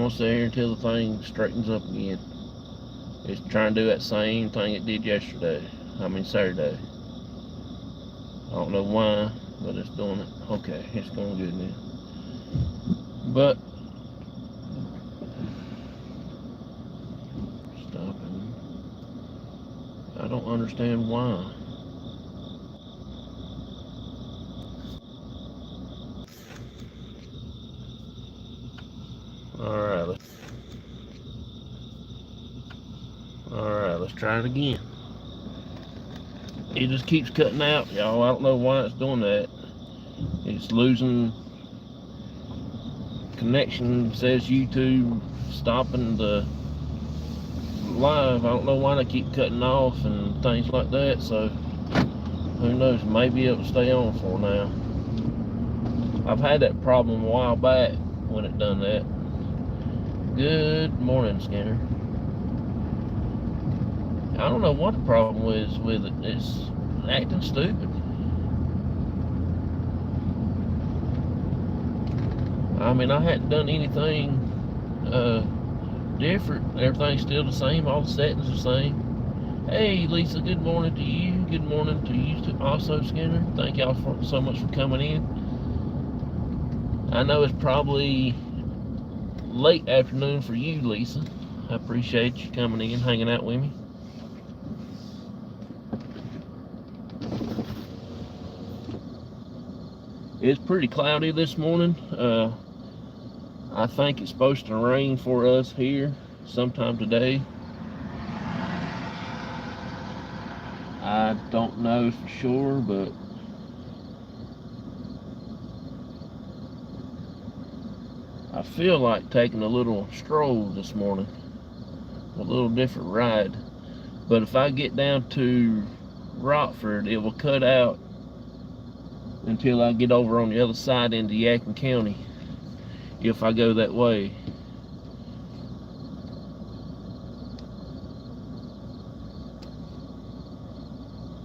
gonna sit here until the thing straightens up again. It's trying to do that same thing it did yesterday. Saturday. I don't know why, but it's doing it. Okay, it's going good now. But stopping. I don't understand why. Alright, let's try it again. It just keeps cutting out, y'all. I don't know why it's doing that. It's losing connection. It says YouTube stopping the live. I don't know why they keep cutting off and things like that, so who knows, maybe it'll stay on for now. I've had that problem a while back when it done that. Good morning, Skinner. I don't know what the problem is with it. It's acting stupid. I mean, I hadn't done anything different. Everything's still the same. All the settings are the same. Hey, Lisa, good morning to you. Good morning to you too, also, Skinner. Thank y'all so much for coming in. I know it's probably late afternoon for you, Lisa. I appreciate you coming in, hanging out with me. It's pretty cloudy this morning. I think it's supposed to rain for us here sometime today. I don't know for sure, but I feel like taking a little stroll this morning, a little different ride. But if I get down to Rockford, it will cut out until I get over on the other side into Yadkin County, if I go that way.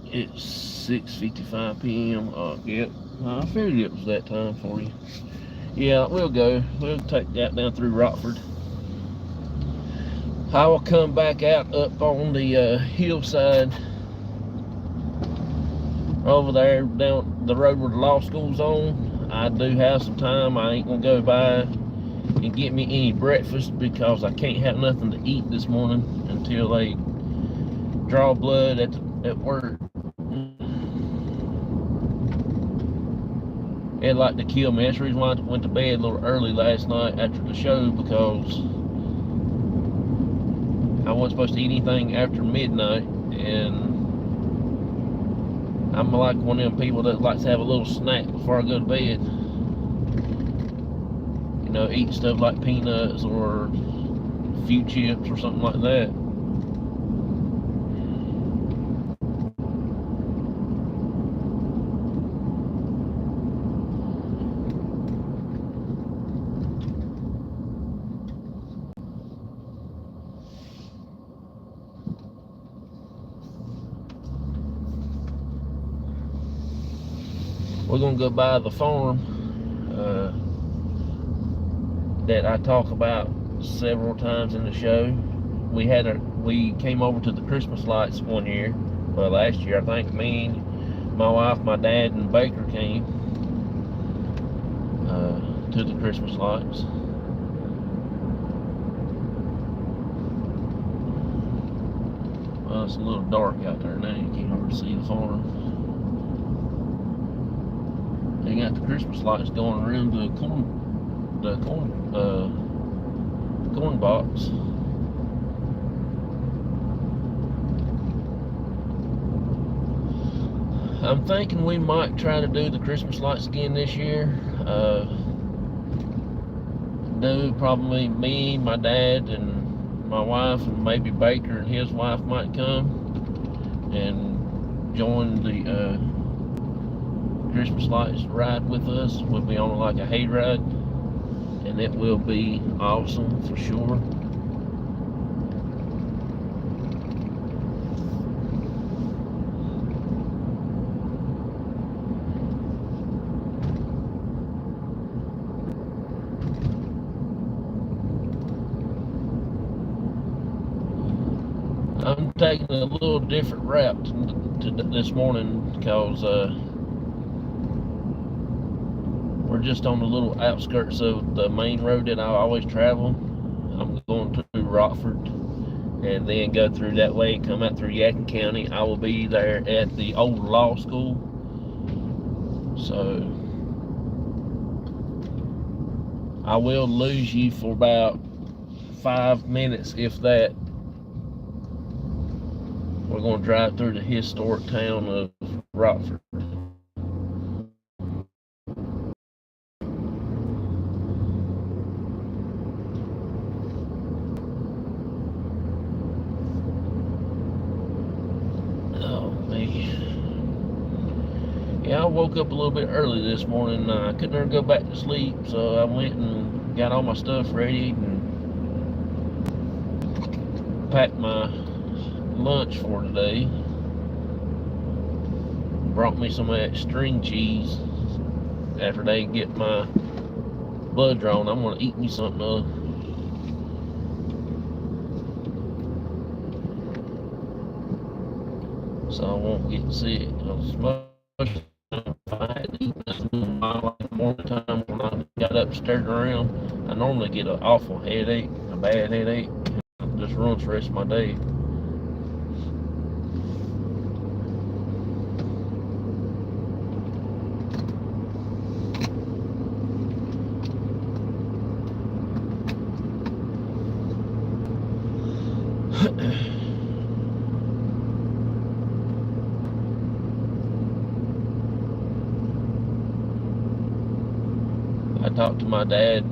It's 6:55 p.m. Yep, I figured it was that time for you. Yeah, we'll go. We'll take that down through Rockford. I will come back out up on the hillside over there down the road where the law school's on. I do have some time. I ain't gonna go by and get me any breakfast because I can't have nothing to eat this morning until they draw blood at work. It'd like to kill me. That's the reason why I went to bed a little early last night after the show, because I wasn't supposed to eat anything after midnight, and I'm like one of them people that likes to have a little snack before I go to bed. You know, eat stuff like peanuts or a few chips or something like that. We're gonna go by the farm that I talk about several times in the show. We came over to the Christmas lights one year. Well, last year I think. Me, my wife, my dad, and Baker came to the Christmas lights. Well, it's a little dark out there now. You can't hardly see the farm. They got the Christmas lights going around the corn box. I'm thinking we might try to do the Christmas lights again this year. Do probably me, my dad, and my wife, and maybe Baker and his wife might come and join the Christmas lights ride with us. We'll be on like a hayride, and it will be awesome for sure. I'm taking a little different route to this morning because we're just on the little outskirts of the main road that I always travel. I'm going to Rockford and then go through that way, come out through Yadkin County. I will be there at the old law school. So I will lose you for about 5 minutes, if that. We're going to drive through the historic town of Rockford. Oh, man. Yeah, I woke up a little bit early this morning. I couldn't ever go back to sleep, so I went and got all my stuff ready and packed my lunch for today. Brought me some of that string cheese. After they get my blood drawn, I'm gonna eat me something else. So I won't get sick. If I had eaten this in my morning time when I got up and stirred around, I normally get an awful headache, a bad headache. It just ruins the rest of my day. I talked to my dad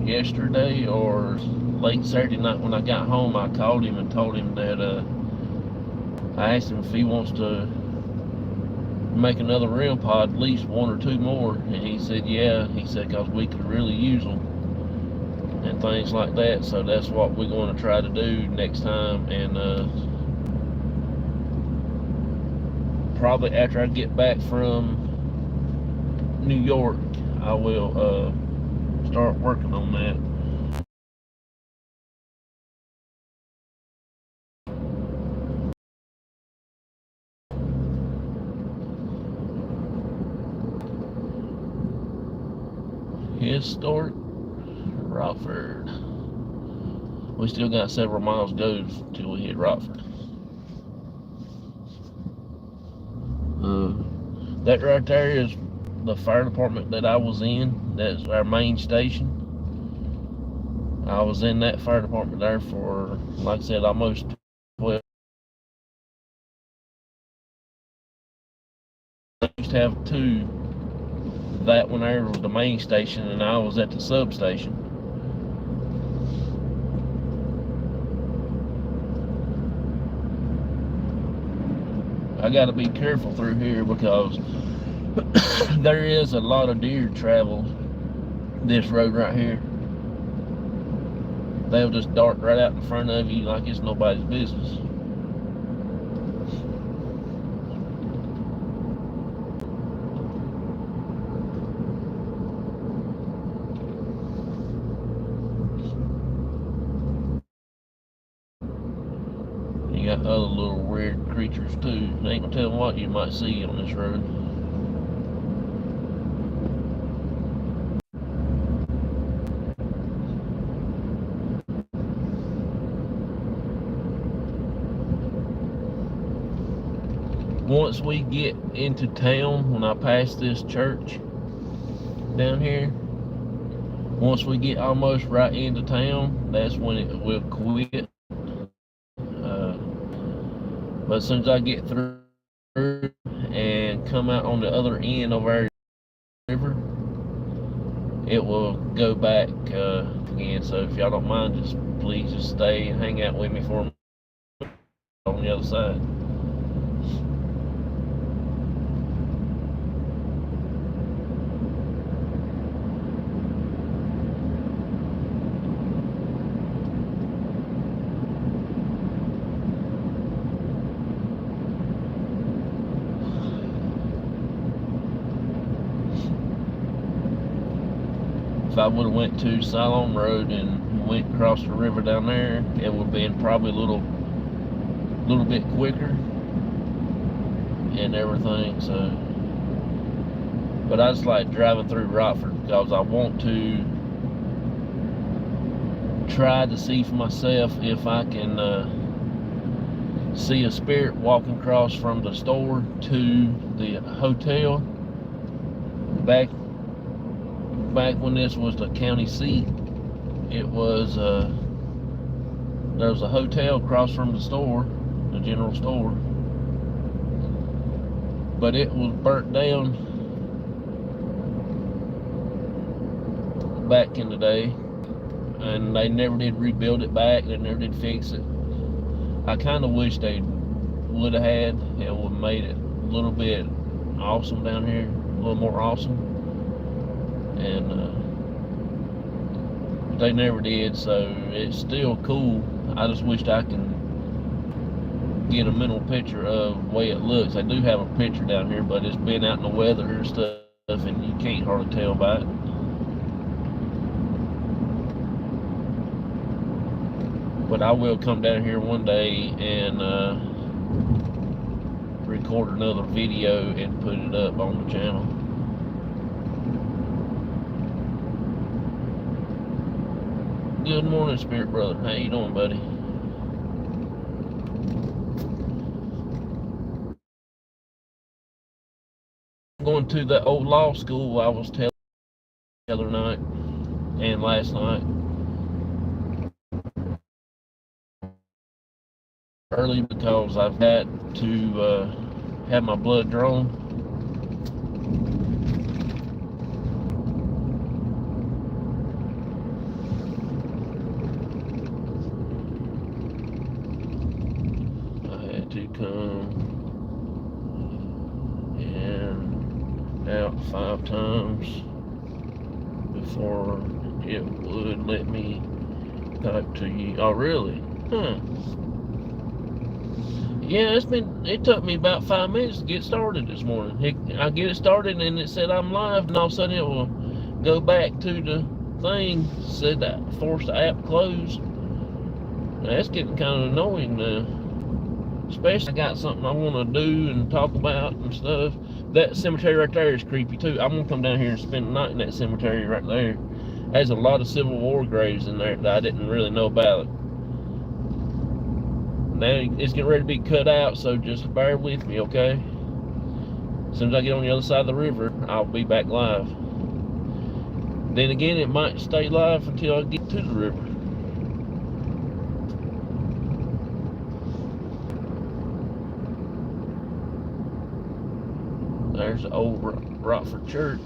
yesterday or late Saturday night when I got home. I called him and told him that I asked him if he wants to make another REM pod, at least one or two more, and he said yeah. He said because we could really use them and things like that. So that's what we're going to try to do next time. And probably after I get back from New York, I will start working on that. Historic Rockford. We still got several miles to go till we hit Rockford. That right there is the fire department that I was in. That's our main station. I was in that fire department there for, like I said, almost 12. I used to have two. That one there was the main station, and I was at the substation. I got to be careful through here because there is a lot of deer travel this road right here. They'll just dart right out in front of you like it's nobody's business. You got other little weird creatures too. I ain't gonna tell what you might see on this road. Once we get into town, when I pass this church down here, once we get almost right into town, that's when it will quit. But as soon as I get through and come out on the other end of our river, it will go back again. So if y'all don't mind, just please just stay and hang out with me for a minute on the other side. If I would have went to Siloam Road and went across the river down there, it would have been probably a little bit quicker and everything. So, but I just like driving through Rockford because I want to try to see for myself if I can see a spirit walking across from the store to the hotel. Back when this was the county seat, it was there was a hotel across from the store, the general store, but it was burnt down back in the day, and they never did rebuild it back. They never did fix it. I kind of wish they would have had. It would have made it a little bit awesome down here, a little more awesome, and they never did. So it's still cool. I just wished I can get a mental picture of the way it looks. I do have a picture down here, but it's been out in the weather and stuff, and you can't hardly tell by it. But I will come down here one day and record another video and put it up on the channel. Good morning, Spirit Brother. How you doing, buddy? Going to the old law school I was telling the other night and last night. Early because I've had to have my blood drawn. I had to come in out 5 times before it would let me type to you. Oh, really? Huh. Yeah, it took me about 5 minutes to get started this morning. I get it started and it said I'm live, and all of a sudden it will go back to the thing, said that forced the app closed. Now, that's getting kind of annoying now. Especially I got something I want to do and talk about and stuff. That cemetery right there is creepy too. I'm going to come down here and spend the night in that cemetery right there. There's a lot of Civil War graves in there that I didn't really know about. Now it's getting ready to be cut out, so just bear with me, okay? As soon as I get on the other side of the river, I'll be back live. Then again, it might stay live until I get to the river. There's the old Rockford Church.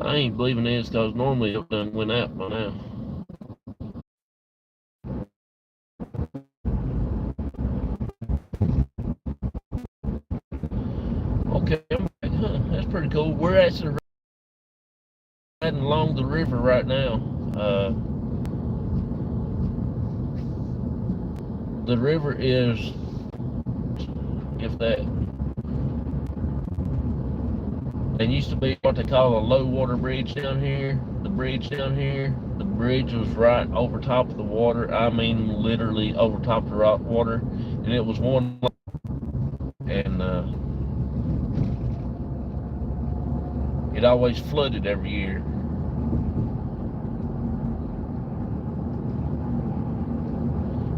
I ain't believing this because normally it done went out by now. Okay, I'm back. Huh, that's pretty cool. We're actually riding along the river right now. The river is, if that, there used to be what they call a low water bridge down here. The bridge was right over top of the water. I mean, literally over top of the water, and it was one. And it always flooded every year.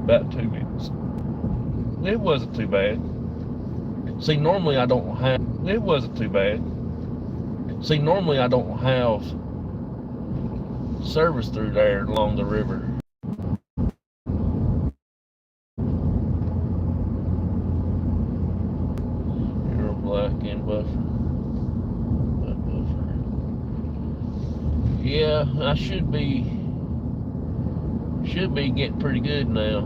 About 2 minutes. It wasn't too bad. See, normally I don't have. It wasn't too bad. See, normally I don't have service through there along the river. You're black and buffer. Yeah, I should be getting pretty good now.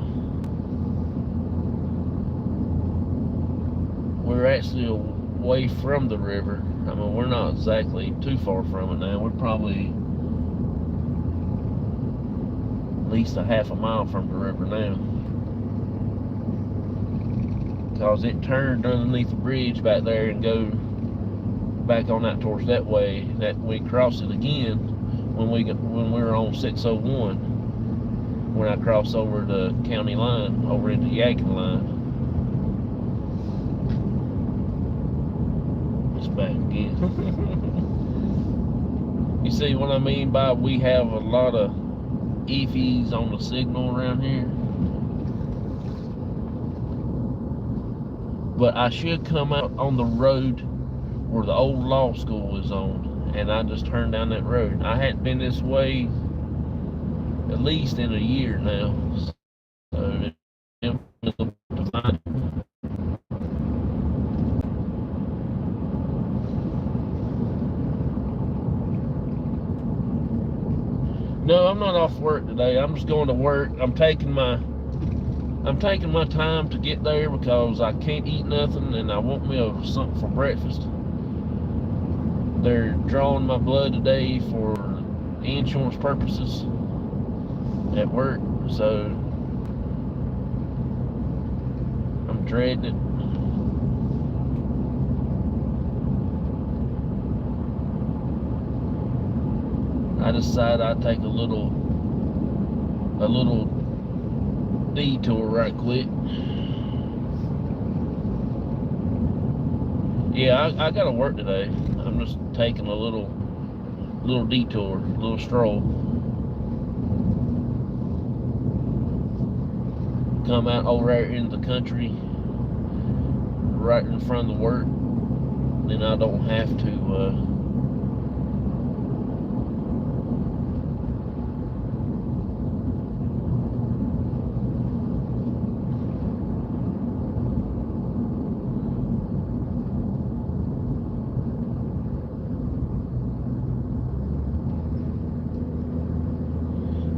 We're actually away from the river. I mean, we're not exactly too far from it now. We're probably least a half a mile from the river now. Because it turned underneath the bridge back there and go back on that towards that way. That we crossed it again when we were on 601. When I crossed over the county line, over into Yakin line. It's back again. You see what I mean by we have a lot of iffies on the signal around here? But I should come out on the road where the old law school is on, and I just turned down that road. I hadn't been this way at least in a year now, so no, I'm not off work today. I'm just going to work. I'm taking my time to get there because I can't eat nothing and I want me something for breakfast. They're drawing my blood today for insurance purposes at work, so I'm dreading it. I decided I'd take a little detour right quick. Yeah, I gotta work today. I'm just taking a little detour, a little stroll. Come out over there in the country, right in front of the work. Then I don't have to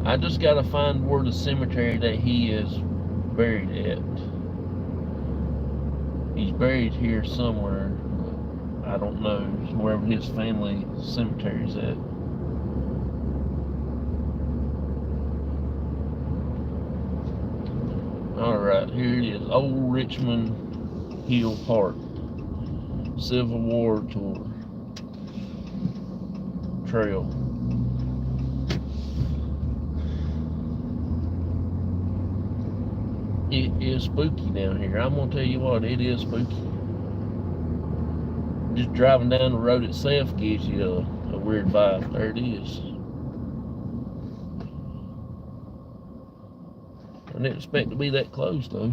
I just gotta find where the cemetery that he is buried at. He's buried here somewhere. I don't know, wherever his family cemetery's at. Alright, here it is. Old Richmond Hill Park. Civil War Tour Trail. It is spooky down here. I'm gonna tell you what, it is spooky. Just driving down the road itself gives you a weird vibe. There it is. I didn't expect to be that close though.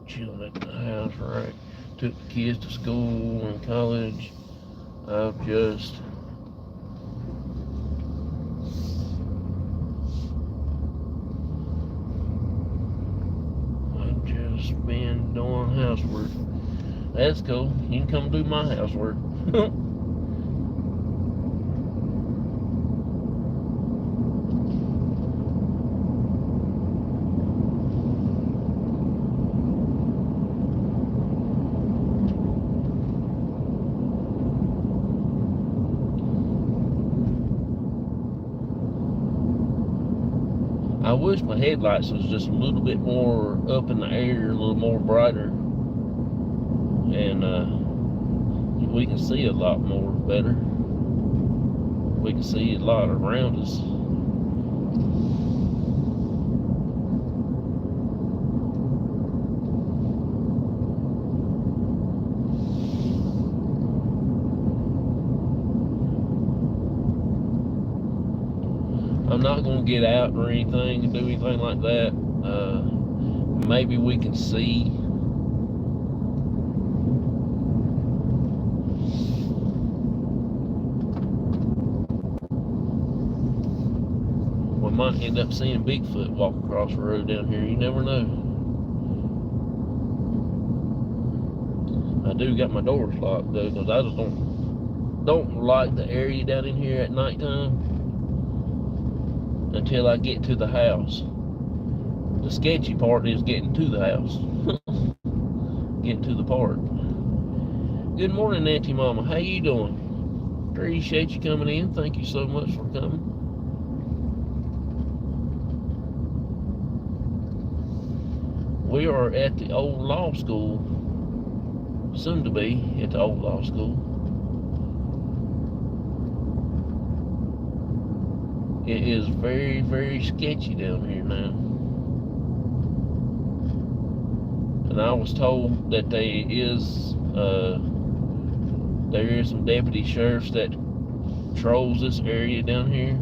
Chilling at the house, right? Took the kids to school and college. I've just been doing housework. That's cool. You can come do my housework. I wish my headlights was just a little bit more up in the air, a little more brighter, and we can see a lot more better. We can see a lot around us. I'm not going to get out or anything and do anything like that. Maybe we can see. We might end up seeing Bigfoot walk across the road down here. You never know. I do got my doors locked though, because I just don't like the area down in here at nighttime until I get to the house. The sketchy part is getting to the house. Getting to the park. Good morning, Auntie Mama. How you doing? Appreciate you coming in. Thank you so much for coming. We are at the old law school, soon to be at the old law school. It is very, very sketchy down here now. And I was told that there is some deputy sheriffs that trolls this area down here.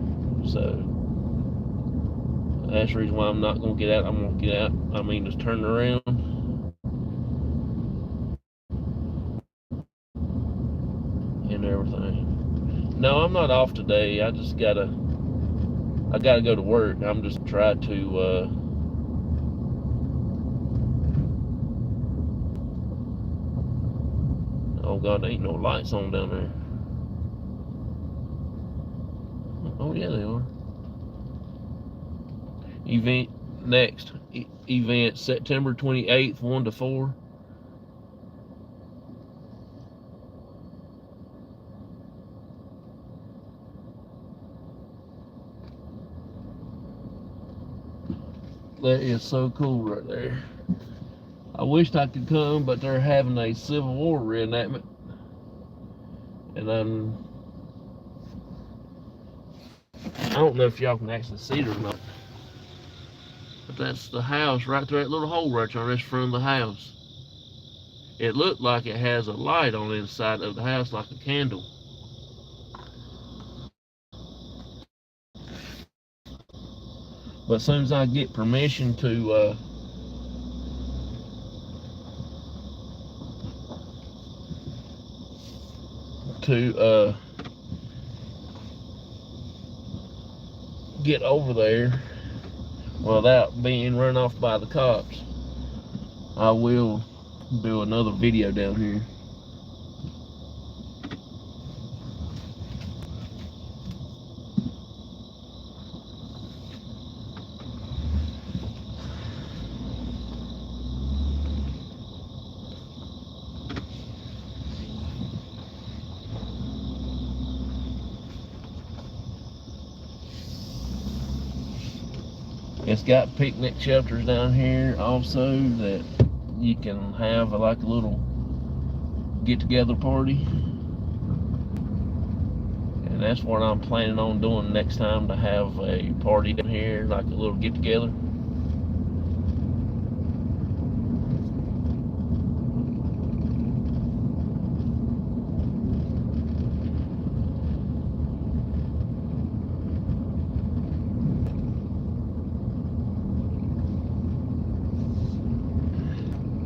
So that's the reason why I'm not going to get out. I'm going to get out. I mean, just turn around. And everything. No, I'm not off today. I gotta go to work. I'm just trying to oh God, there ain't no lights on down there. Oh yeah, they are. Event September 28th, 1 to 4. That is so cool right there. I wished I could come, but they're having a Civil War reenactment. And I don't know if y'all can actually see it or not. But that's the house right there, that little hole right there. That's from the house. It looked like it has a light on the inside of the house, like a candle. But as soon as I get permission to get over there without being run off by the cops, I will do another video down here. It's got picnic shelters down here also that you can have like a little get-together party. And that's what I'm planning on doing next time, to have a party down here, like a little get-together.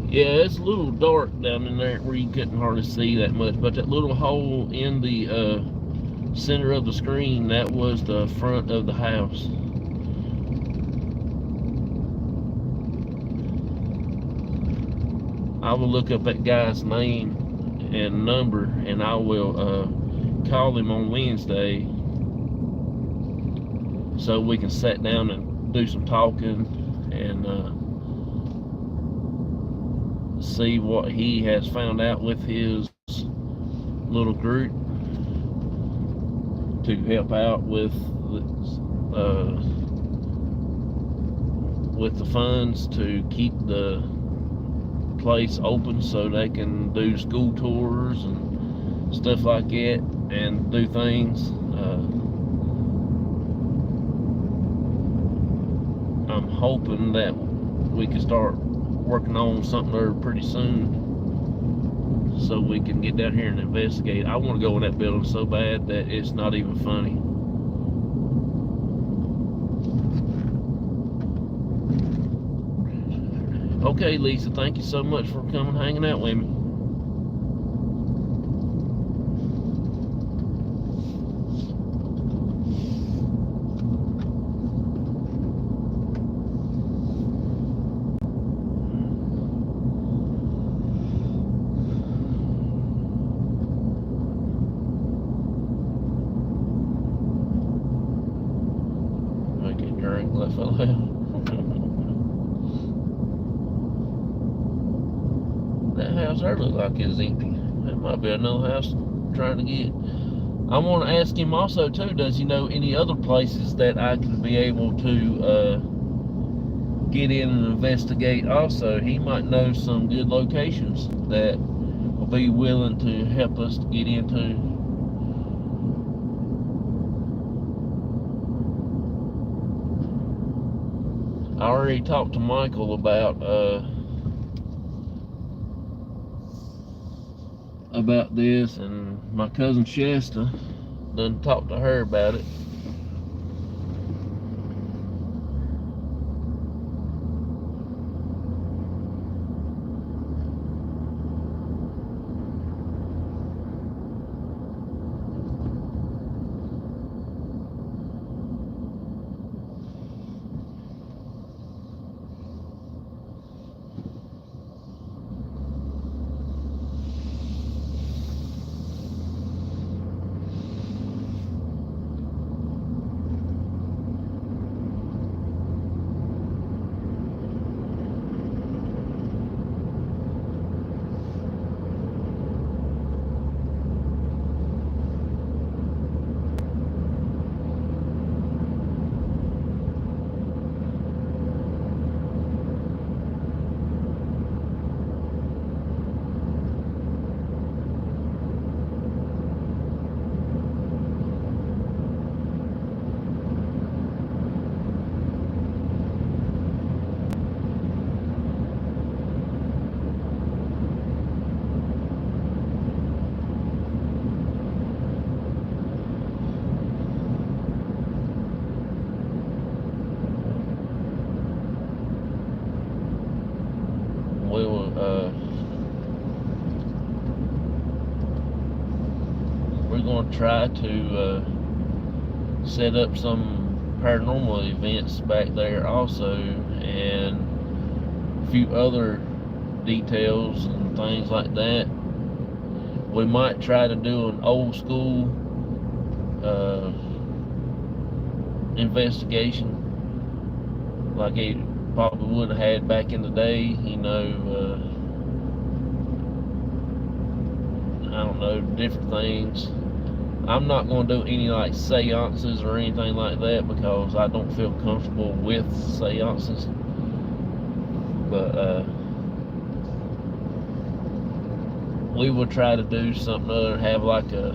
Yeah, it's a little dark down in there where you couldn't hardly see that much, but that little hole in the center of the screen, that was the front of the house. I will look up that guy's name and number, and I will call him on Wednesday so we can sit down and do some talking and see what he has found out with his little group to help out with the funds to keep the place open so they can do school tours and stuff like that and do things. I'm hoping that we can start working on something there pretty soon so we can get down here and investigate. I want to go in that building so bad that it's not even funny. Okay, Lisa, thank you so much for coming hanging out with me. Make it drink, left fell out. That house there looked like it was empty. It might be another house trying to get. I want to ask him also too, does he know any other places that I could be able to get in and investigate also? He might know some good locations that will be willing to help us to get into. I already talked to Michael about this, and my cousin Shasta done talked to her about it. We're going to try to set up some paranormal events back there also, and a few other details and things like that. We might try to do an old school investigation like it probably would have had back in the day, you know. I don't know, different things. I'm not going to do any like seances or anything like that because I don't feel comfortable with seances. But we will try to do something other, have like a,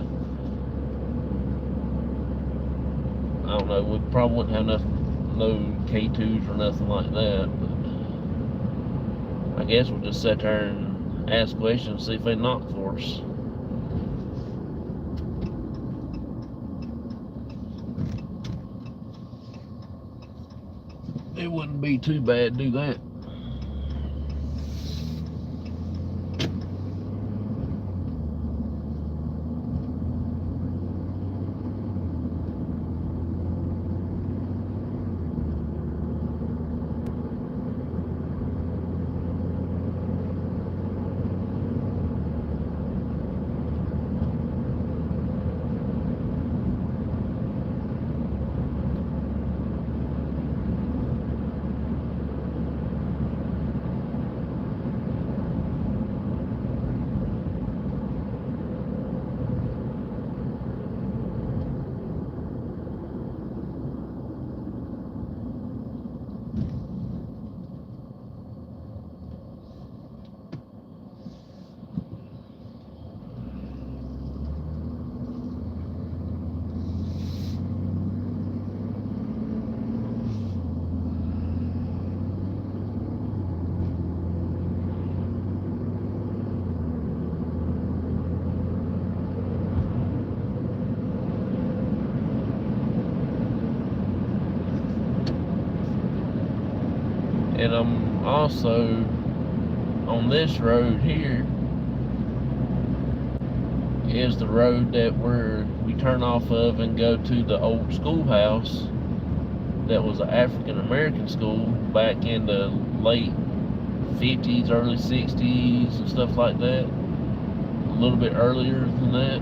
I don't know, we probably wouldn't have no K2s or nothing like that, but I guess we'll just sit there and ask questions and see if they knock for us. It wouldn't be too bad to do that. And I'm also on this road here is the road that we turn off of and go to the old schoolhouse that was an African American school back in the late 50s, early 60s and stuff like that. A little bit earlier than that.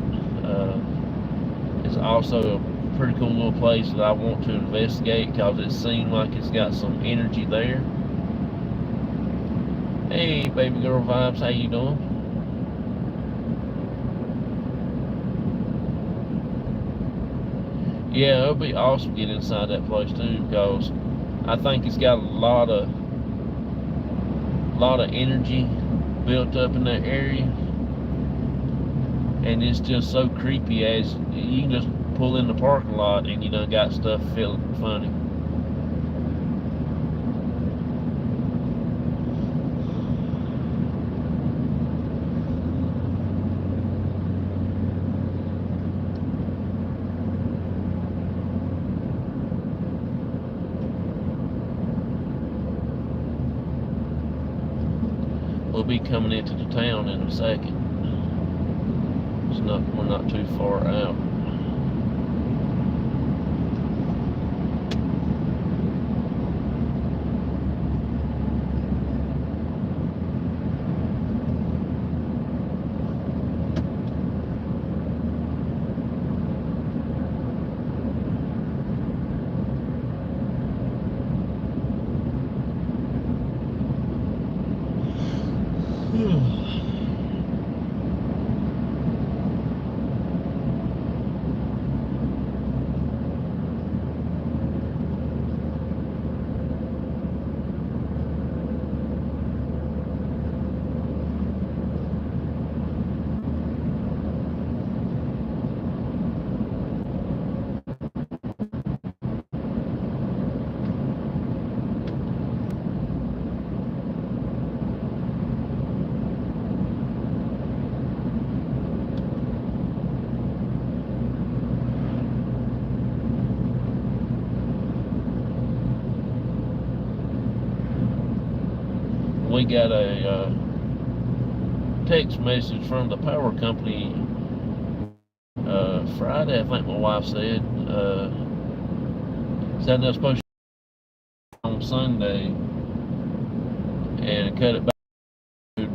It's also a pretty cool little place that I want to investigate because it seems like it's got some energy there. Hey, baby girl vibes, how you doing? Yeah, it'll be awesome to get inside that place too, because I think it's got a lot of energy built up in that area, and it's just so creepy. As you can just pull in the parking lot and you done got stuff feeling funny. We'll be coming into the town in a second. We're not too far out. We got a text message from the power company Friday, I think my wife said. Said they're supposed to on Sunday and cut it back to,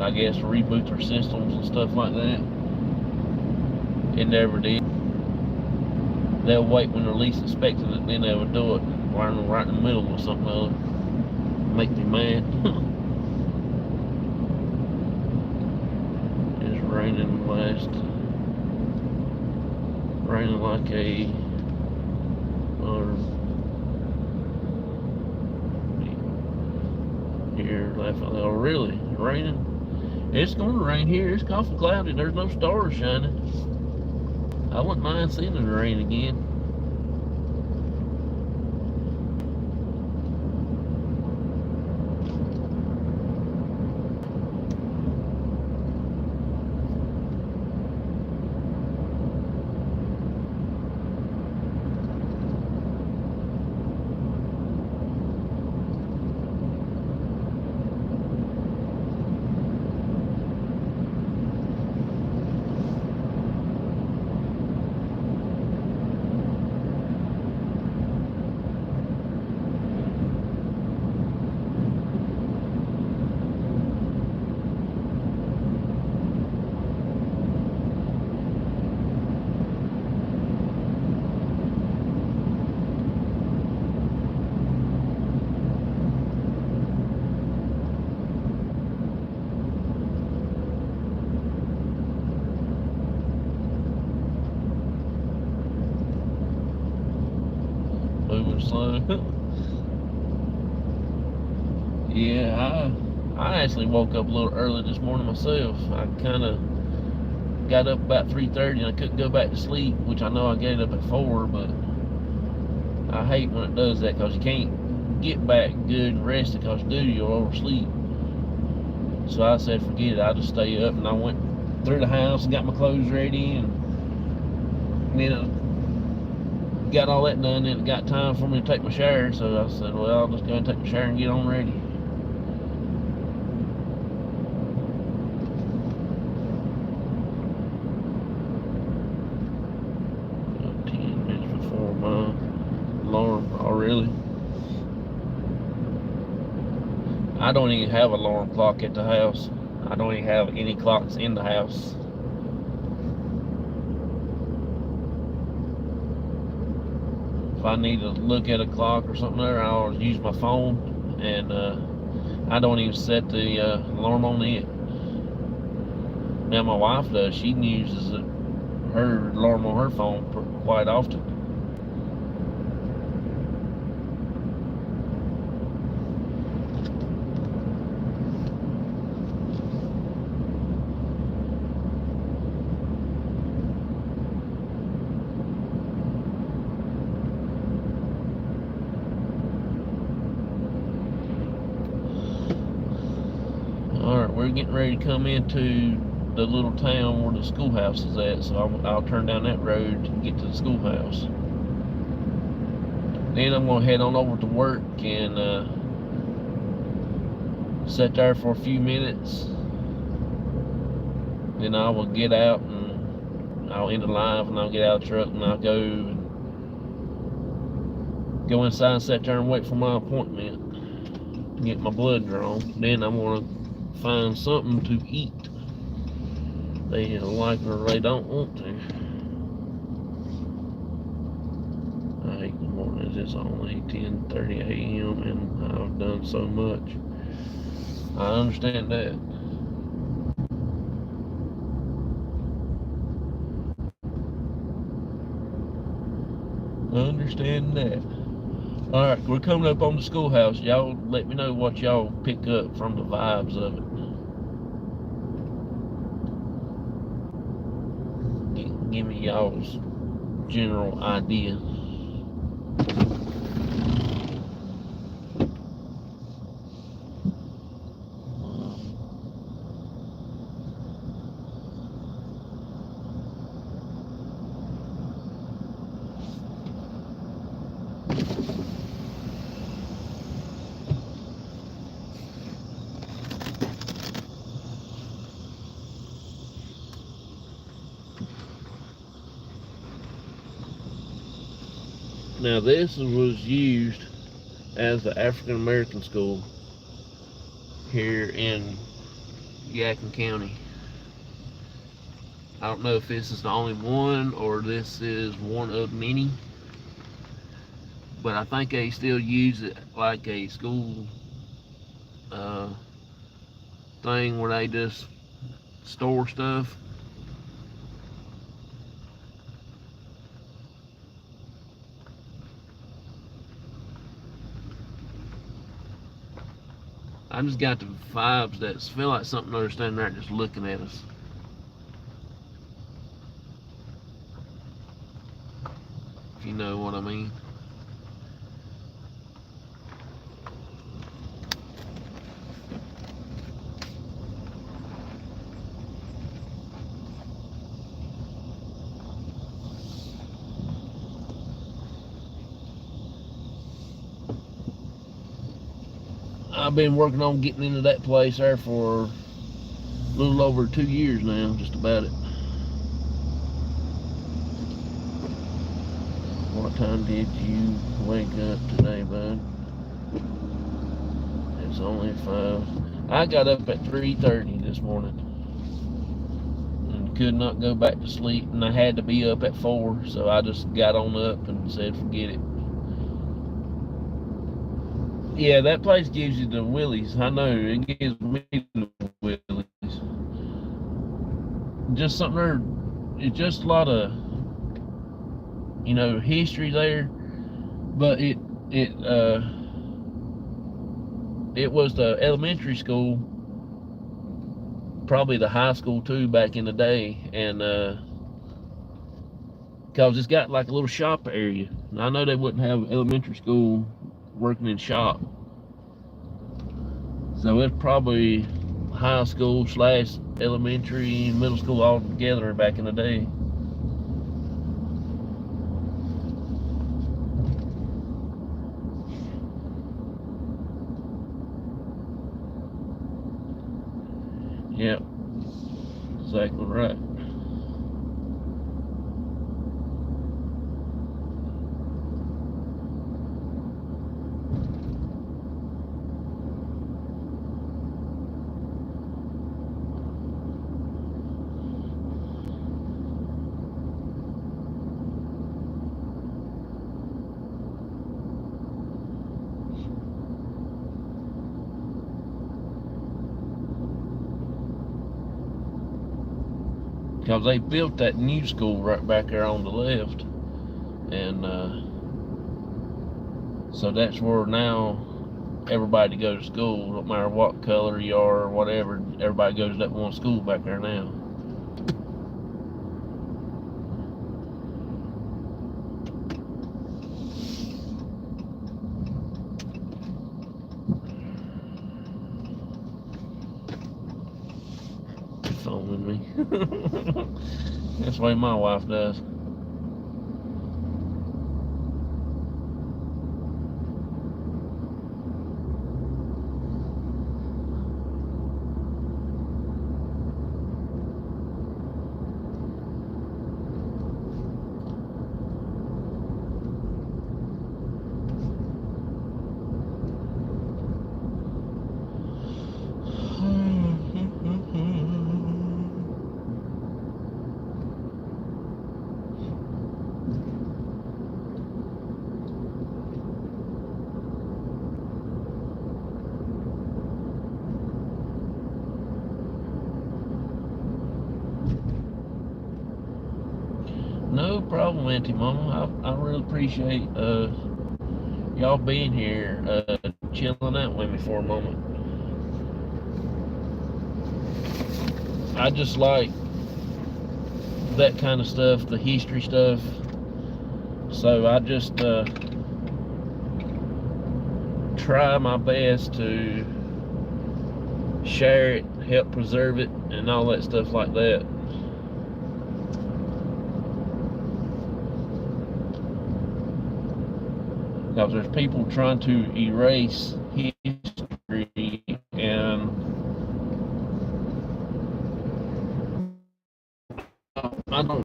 I guess, reboot their systems and stuff like that. It never did. They'll wait when they're least expecting it, then they would do it right in the middle of something other. Make me mad. It's raining like a here laughing out loud. Really? Raining? It's gonna rain here. It's awful cloudy. There's no stars shining. I wouldn't mind seeing it rain again. Moving slow. Yeah, I actually woke up a little early this morning myself. I kind of got up about 3:30 and I couldn't go back to sleep, which I know I get up at 4, but I hate when it does that, because you can't get back good and rested, because you'll oversleep. So I said forget it, I'll just stay up, and I went through the house and got my clothes ready, and then I got all that done, and it got time for me to take my shower, so I said, well, I'll just go and take my shower and get on ready. About 10 minutes before my alarm. Oh, really? I don't even have an alarm clock at the house. I don't even have any clocks in the house. If I need to look at a clock or something there, I always use my phone, and I don't even set the alarm on it. Now my wife does. She uses her alarm on her phone quite often. we're getting ready to come into the little town where the schoolhouse is at, so I'll turn down that road and get to the schoolhouse. Then I'm going to head on over to work and sit there for a few minutes. Then I will get out and I'll end the live, and I'll get out of the truck and I'll go inside and sit there and wait for my appointment, get my blood drawn. Then I'm going to find something to eat. They like or they don't want to. I hate the mornings. It's only 10:30 a.m. and I've done so much. I understand that. Alright, we're coming up on the schoolhouse. Y'all let me know what y'all pick up from the vibes of it. Give me y'all's general idea. Now this was used as the African American school here in Yadkin County. I don't know if this is the only one or this is one of many, but I think they still use it like a school thing where they just store stuff. I just got the vibes that feel like something they're standing there just looking at us. If you know what I mean. I've been working on getting into that place there for a little over 2 years now, just about it. What time did you wake up today, bud? It's only 5. I got up at 3:30 this morning and could not go back to sleep, and I had to be up at 4, so I just got on up and said forget it. Yeah, that place gives you the willies. I know, it gives me the willies. Just something there, it's just a lot of, history there, but it was the elementary school, probably the high school too back in the day, and because it's got like a little shop area. And I know they wouldn't have elementary school working in shop, so it's probably high school / elementary and middle school all together back in the day. Yep, exactly right. Because they built that new school right back there on the left, and so that's where now everybody goes to school, no matter what color you are or whatever. Everybody goes to that one school back there now. with me. That's the way my wife does. No problem, Auntie Mama. I really appreciate y'all being here, chilling out with me for a moment. I just like that kind of stuff, the history stuff. So I just try my best to share it, help preserve it, and all that stuff like that. Because there's people trying to erase history, and I don't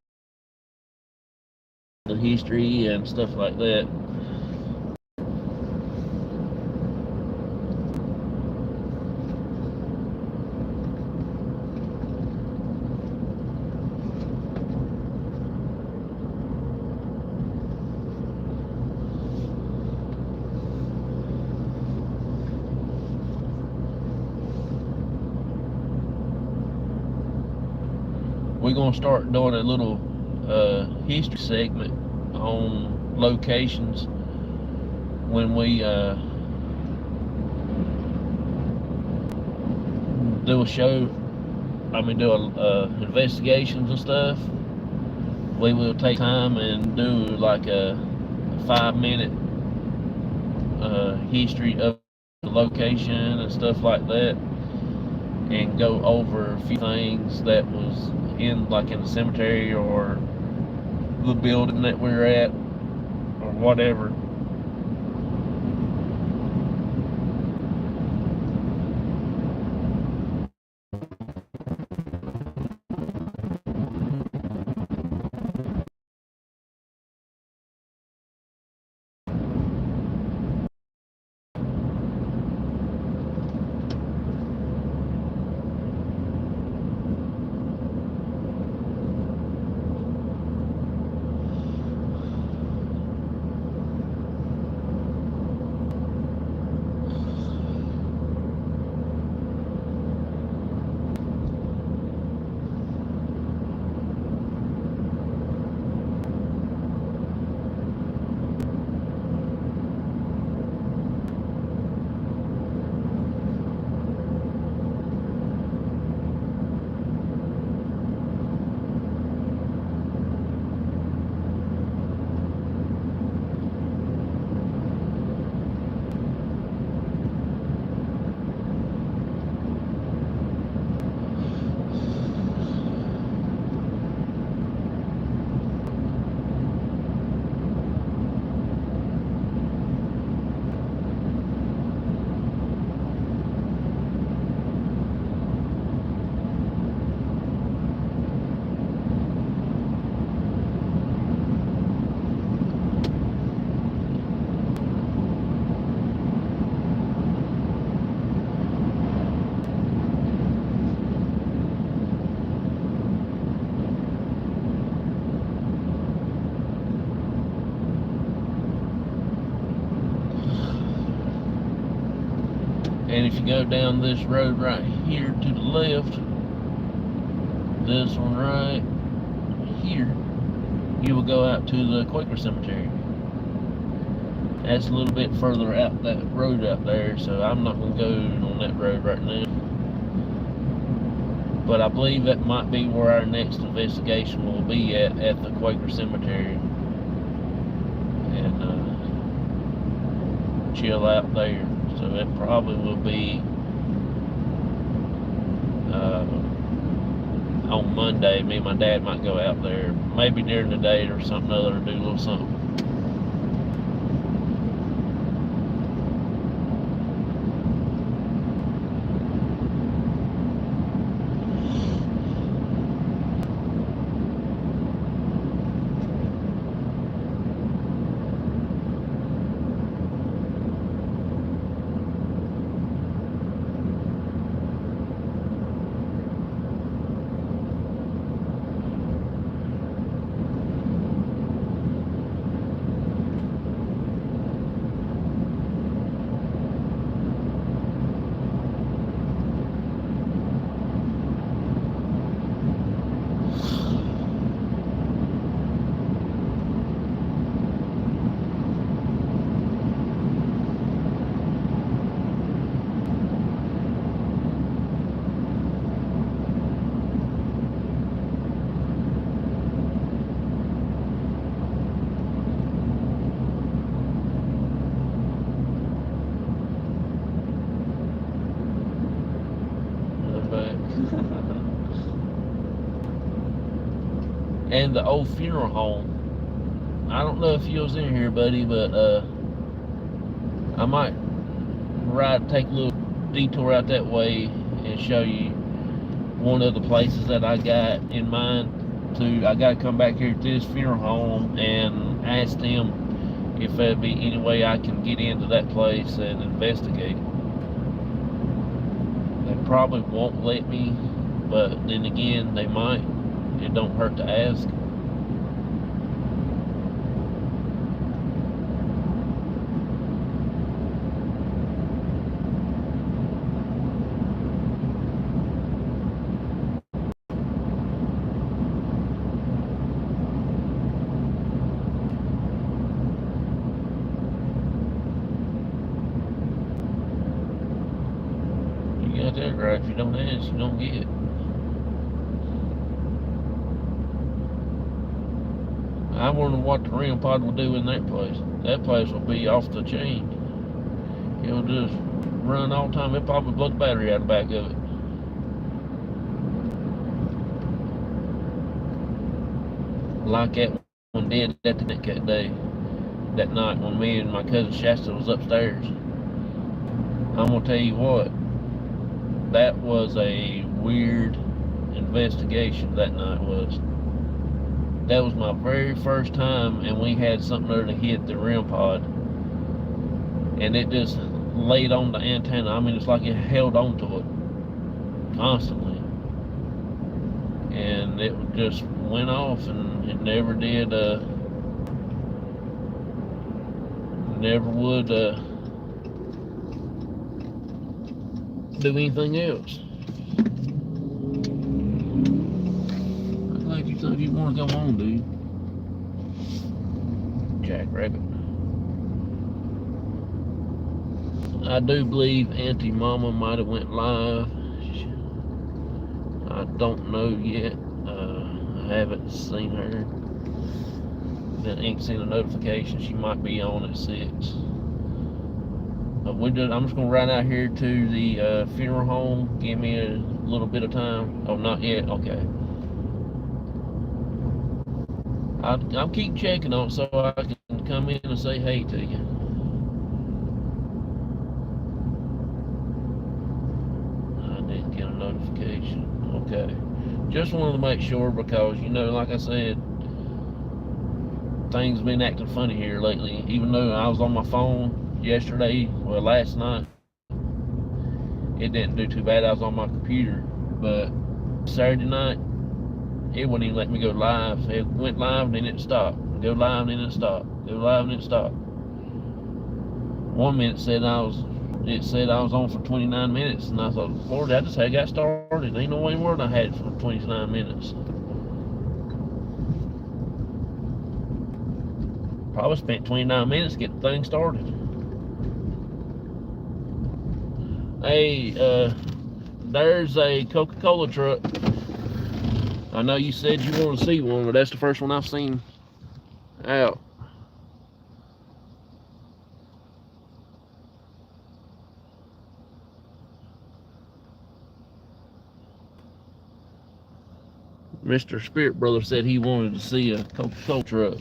the history and stuff like that. We're gonna start doing a little history segment on locations when we do a show. I mean, do investigations and stuff. We will take time and do like a 5-minute history of the location and stuff like that, and go over a few things that was in the cemetery or the building that we're at or whatever. And if you go down this road right here to the left, this one right here, you will go out to the Quaker Cemetery. That's a little bit further out that road out there, so I'm not going to go on that road right now. But I believe that might be where our next investigation will be at the Quaker Cemetery. And chill out there. So it probably will be on Monday. Me and my dad might go out there, maybe during the day or something other, and do a little something. And the old funeral home. I don't know if you was in here, buddy, but I might take a little detour out that way and show you one of the places that I got in mind. I got to come back here to this funeral home and ask them if there'd be any way I can get into that place and investigate. They probably won't let me, but then again, they might. It don't hurt to ask. You got that right. If you don't ask, you don't get. I wonder what the REM pod will do in that place. That place will be off the chain. It'll just run all the time. It'll probably blow the battery out the back of it. Like that one did that day, that night when me and my cousin Shasta was upstairs. I'm gonna tell you what, that was a weird investigation that night was. That was my very first time, and we had something there to hit the REM pod, and it just laid on the antenna. I mean, it's like it held on to it constantly, and it just went off, and it never did, never would do anything else. I'm glad you thought you want to go on, dude. Jackrabbit. I do believe Auntie Mama might have went live. I don't know yet. I haven't seen her. I ain't seen a notification. She might be on at 6. I'm just gonna ride out here to the funeral home. Give me a little bit of time. Oh, not yet. Okay. I'll keep checking on it so I can come in and say hey to you. I didn't get a notification. Okay. Just wanted to make sure because, like I said, things been acting funny here lately. Even though I was on my phone last night, it didn't do too bad. I was on my computer, but Saturday night, it wouldn't even let me go live. It went live and then it stopped. Go live and then it stopped. Go live and then it stopped. 1 minute it said I was on for 29 minutes, and I thought, Lord, I just got started. Ain't no way in the world I had it for 29 minutes. Probably spent 29 minutes to get the thing started. Hey, there's a Coca-Cola truck. I know you said you want to see one, but that's the first one I've seen out. Mr. Spirit Brother said he wanted to see a Coca-Cola truck.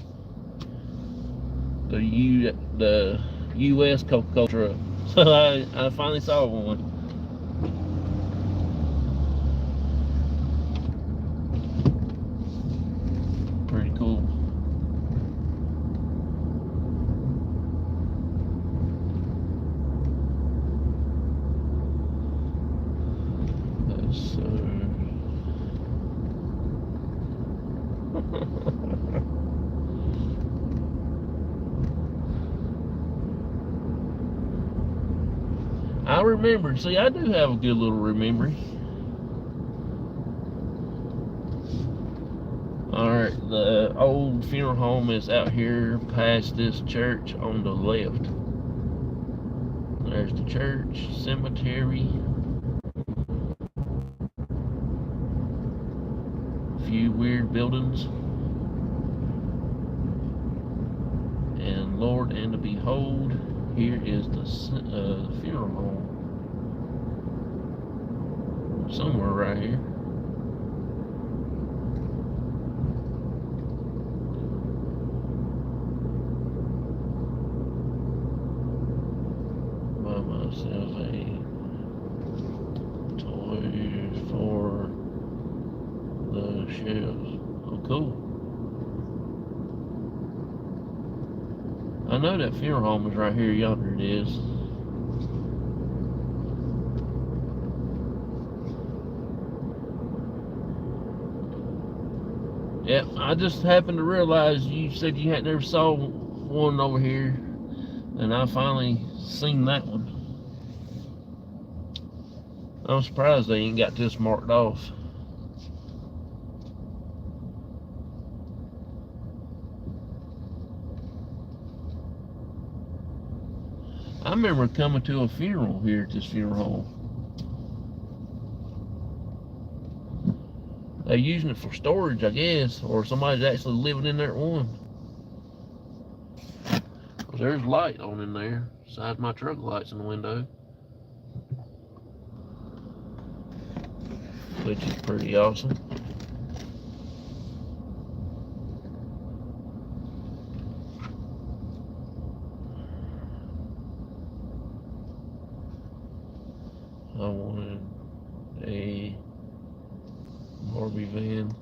The U.S. Coca-Cola truck. So I finally saw one. Pretty cool. So I remember. See, I do have a good little memory. Alright, the old funeral home is out here past this church on the left. There's the church, cemetery, a few weird buildings, and Lord and to behold, here is the funeral home. Somewhere right here. Buy myself a toy for the shelves. Oh, cool. I know that funeral home is right here. Yonder it is. Yep, I just happened to realize you said you had never saw one over here, and I finally seen that one. I'm surprised they ain't got this marked off. I remember coming to a funeral here at this funeral home. They're using it for storage, I guess, or somebody's actually living in there at one. There's light on in there, besides my truck lights in the window, which is pretty awesome. I wanted a Barbie van.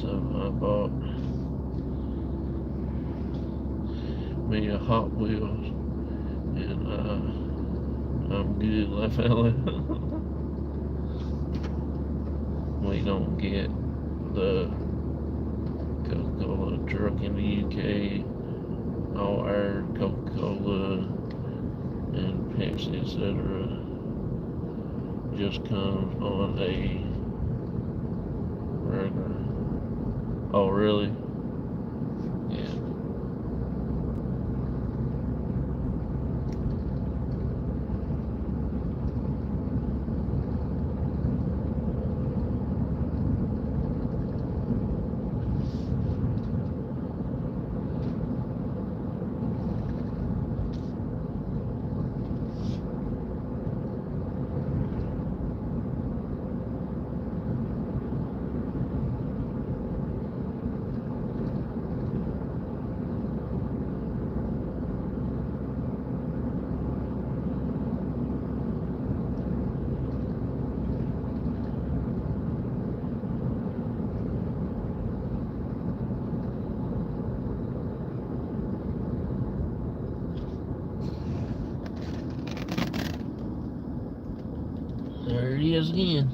So I bought me a Hot Wheels, and I'm good. I fella. We don't get the Coca-Cola truck in the UK. All our Coca-Cola and Pepsi, etc., just comes on a regular. Oh, really? Yeah. There he is again.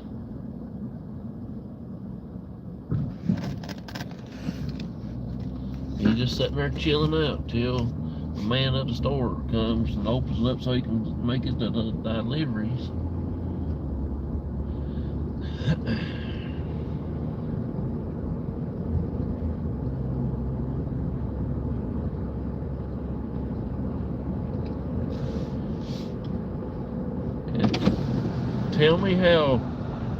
He's just sitting there chilling out till the man at the store comes and opens it up so he can make his deliveries. Tell me how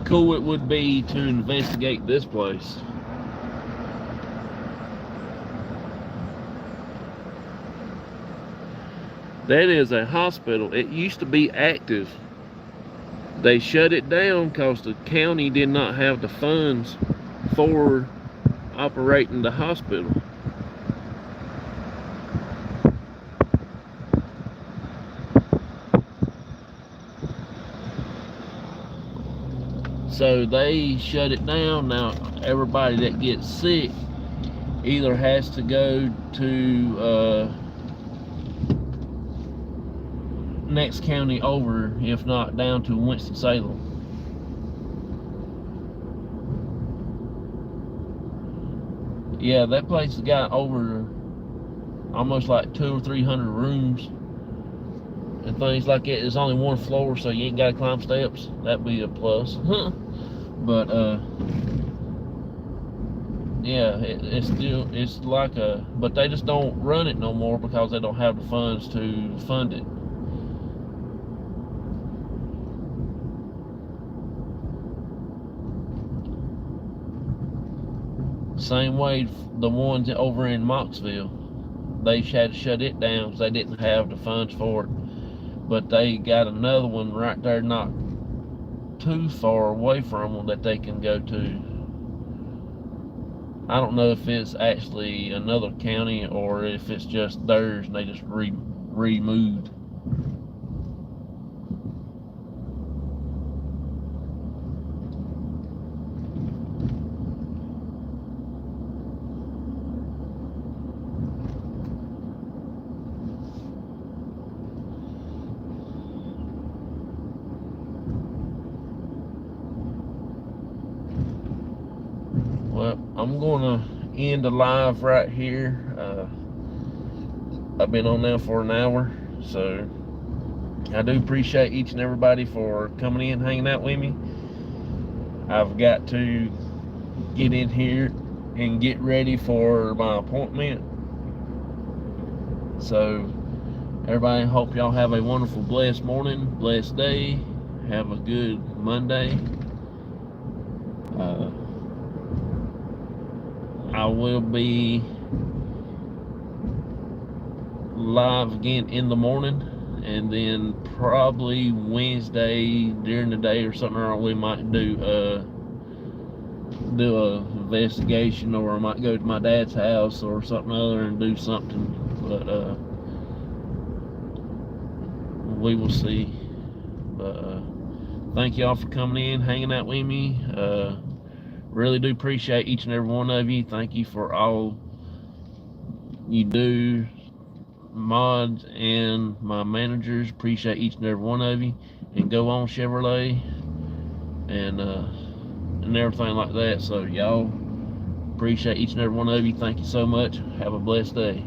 cool it would be to investigate this place. That is a hospital. It used to be active. They shut it down because the county did not have the funds for operating the hospital. So they shut it down. Now everybody that gets sick either has to go to next county over, if not down to Winston-Salem. Yeah, that place has got over almost like 200 or 300 rooms and things like that. It's only one floor, so you ain't got to climb steps. That'd be a plus. But yeah, it's like a, but they just don't run it no more because they don't have the funds to fund it. Same way the ones over in Moxville, they had to shut it down because they didn't have the funds for it. But they got another one right there, not too far away from them, that they can go to. I don't know if it's actually another county or if it's just theirs and they just removed. Well, I'm gonna end the live right here. I've been on now for an hour, so I do appreciate each and everybody for coming in, hanging out with me. I've got to get in here and get ready for my appointment. So everybody, hope y'all have a wonderful, blessed morning, blessed day. Have a good Monday. I will be live again in the morning, and then probably Wednesday during the day or something, or we might do a investigation, or I might go to my dad's house or something other and do something. But we will see. But thank y'all for coming in, hanging out with me. Really do appreciate each and every one of you. Thank you for all you do, mods and my managers. Appreciate each and every one of you. And go on Chevrolet and everything like that. So y'all, appreciate each and every one of you. Thank you so much. Have a blessed day.